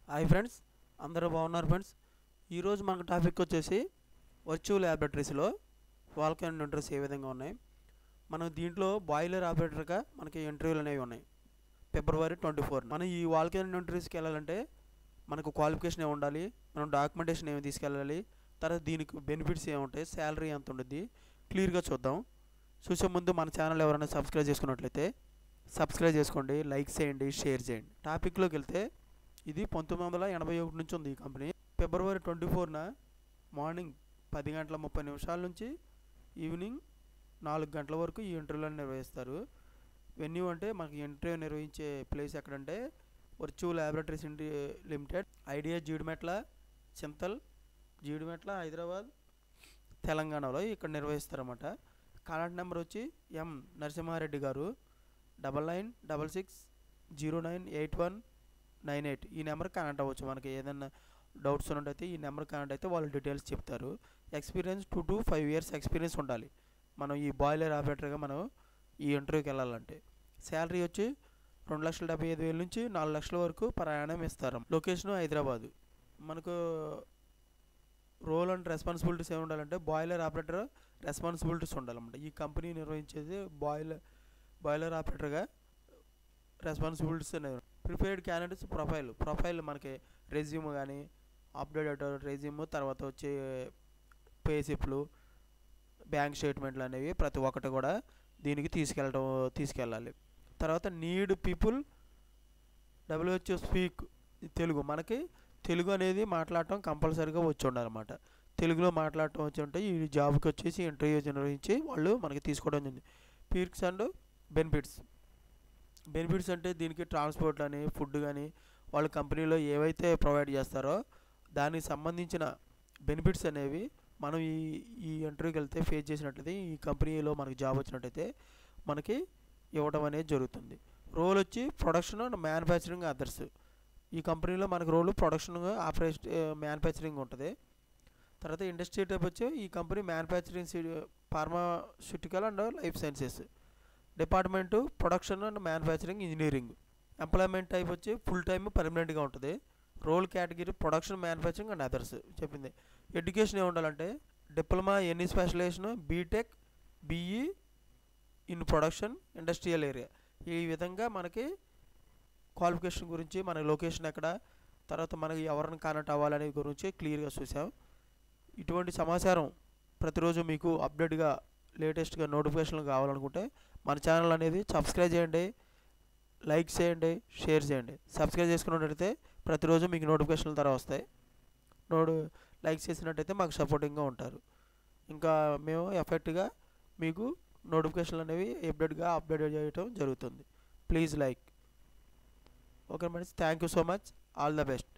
Hi friends, అందరూ బాగున్నారు friends. ఈరోజు మనకు టాపిక్ వచ్చేసి వర్చువల్ ల్యాబొరేటరీస్లో వాల్కెనో ఇంటర్వ్యూస్ ఏ విధంగా ఉన్నాయి. మనం దీంట్లో బాయిలర్ ఆపరేటర్గా మనకి ఇంటర్వ్యూలు అనేవి ఉన్నాయి. ఫిబ్రవరి 24 మనం ఈ వాల్కెనో ఇంటర్వ్యూస్కి వెళ్ళాలంటే మనకు క్వాలిఫికేషన్ ఏమి ఉండాలి, మనం డాక్యుమెంటేషన్ ఏమి తీసుకెళ్ళాలి, తర్వాత దీనికి బెనిఫిట్స్ ఏముంటాయి, శాలరీ ఎంత ఉంటుంది, క్లియర్గా చూద్దాం. చూసే ముందు మన ఛానల్ ఎవరైనా సబ్స్క్రైబ్ చేసుకున్నట్లయితే సబ్స్క్రైబ్ చేసుకోండి, లైక్ చేయండి, షేర్ చేయండి. టాపిక్లోకి వెళ్తే ఇది 1981 నుంచి ఉంది ఈ కంపెనీ. ఫిబ్రవరి 24న మార్నింగ్ 10:30 నుంచి ఈవినింగ్ 4 గంటల వరకు ఈ ఇంటర్వ్యూలను నిర్వహిస్తారు. వెన్యూ అంటే మనకి ఇంటర్వ్యూ నిర్వహించే ప్లేస్ ఎక్కడంటే virtual laboratories limited, IDA Jeedimetla, Chintal, Jeedimetla, Hyderabad, తెలంగాణలో ఇక్కడ నిర్వహిస్తారన్నమాట. కాంటాక్ట్ నెంబర్ వచ్చి ఎం నరసింహారెడ్డి గారు 9966098198. ఈ నెంబర్ కనెక్ట్ అవ్వచ్చు. మనకి ఏదైనా డౌట్స్ ఉన్నట్టయితే ఈ నెంబర్ కనెక్ట్ అయితే వాళ్ళు డీటెయిల్స్ చెప్తారు. ఎక్స్పీరియన్స్ 2 to 5 years ఎక్స్పీరియన్స్ ఉండాలి మనం ఈ బాయిలర్ ఆపరేటర్గా మనం ఈ ఇంటర్వ్యూకి వెళ్ళాలంటే. శాలరీ వచ్చి 2,75,000 నుంచి 4 లక్షల వరకు ప్రయాణం ఇస్తారు. లొకేషన్ హైదరాబాదు. మనకు రోల్ అండ్ రెస్పాన్సిబిలిటీస్ ఏమి ఉండాలంటే బాయిలర్ ఆపరేటర్ రెస్పాన్సిబిలిటీస్ ఉండాలన్నమాట. ఈ కంపెనీ నిర్వహించేది బాయిలర్ ఆపరేటర్గా రెస్పాన్సిబిలిటీస్ అనేవి. ప్రిపేర్డ్ క్యాండిడేట్స్ ప్రొఫైల్ మనకి రెజ్యూమ్ కానీ అప్డేటెడ్ రెజ్యూమ్, తర్వాత వచ్చే పేసిప్లు, బ్యాంక్ స్టేట్మెంట్లు అనేవి ప్రతి ఒక్కటి కూడా దీనికి తీసుకెళ్ళాలి. తర్వాత need people WHO speak Telugu. మనకి తెలుగు అనేది మాట్లాడటం కంపల్సరీగా వచ్చి ఉండాలన్నమాట. తెలుగులో మాట్లాడటం వచ్చి ఉంటే ఈ జాబ్కి వచ్చేసి ఇంటర్వ్యూ నిర్వహించి వాళ్ళు మనకి తీసుకోవడం జరిగింది. పీర్క్స్ అండ్ బెనిఫిట్స్ అంటే దీనికి ట్రాన్స్పోర్ట్ అని, ఫుడ్ కానీ వాళ్ళ కంపెనీలో ఏవైతే ప్రొవైడ్ చేస్తారో దానికి సంబంధించిన బెనిఫిట్స్ అనేవి మనం ఈ ఇంటర్వ్యూకి వెళ్తే ఫేస్ చేసినట్లయితే ఈ కంపెనీలో మనకి జాబ్ వచ్చినట్టయితే మనకి ఇవ్వడం అనేది జరుగుతుంది. రోల్ వచ్చి ప్రొడక్షన్ అండ్ మ్యానుఫ్యాక్చరింగ్ అదర్స్. ఈ కంపెనీలో మనకు రోల్ ప్రొడక్షన్, ఆపరేషన్, మ్యానుఫ్యాక్చరింగ్ ఉంటుంది. తర్వాత ఇండస్ట్రీ టైప్ వచ్చి ఈ company manufacturing, pharmaceutical and life sciences. Department production and manufacturing engineering. Employment type వచ్చి ఫుల్ టైమ్ పర్మనెంట్గా ఉంటుంది. Role category production, manufacturing and others చెప్పింది. ఎడ్యుకేషన్ ఏమి ఉండాలంటే diploma, any specialization, BTech, BE in production industrial area. ఈ విధంగా మనకి qualification గురించి, మన లొకేషన్ ఎక్కడ, తర్వాత మనకి ఎవరిని కనెక్ట్ అవ్వాలనే గురించి క్లియర్గా చూసాం. ఇటువంటి సమాచారం ప్రతిరోజు మీకు అప్డేట్గా లేటెస్ట్గా నోటిఫికేషన్లు కావాలనుకుంటే మన ఛానల్ అనేది సబ్స్క్రైబ్ చేయండి, లైక్ చేయండి, షేర్ చేయండి. సబ్స్క్రైబ్ చేసుకున్నట్టయితే ప్రతిరోజు మీకు నోటిఫికేషన్ల ద్వారా వస్తాయి. లైక్ చేసినట్టయితే మాకు సపోర్టింగ్గా ఉంటారు. ఇంకా మేము ఎఫెక్ట్గా మీకు నోటిఫికేషన్లు అనేవి అప్డేట్ చేయడం జరుగుతుంది. Please like. Okay friends, thank you so much. All the best.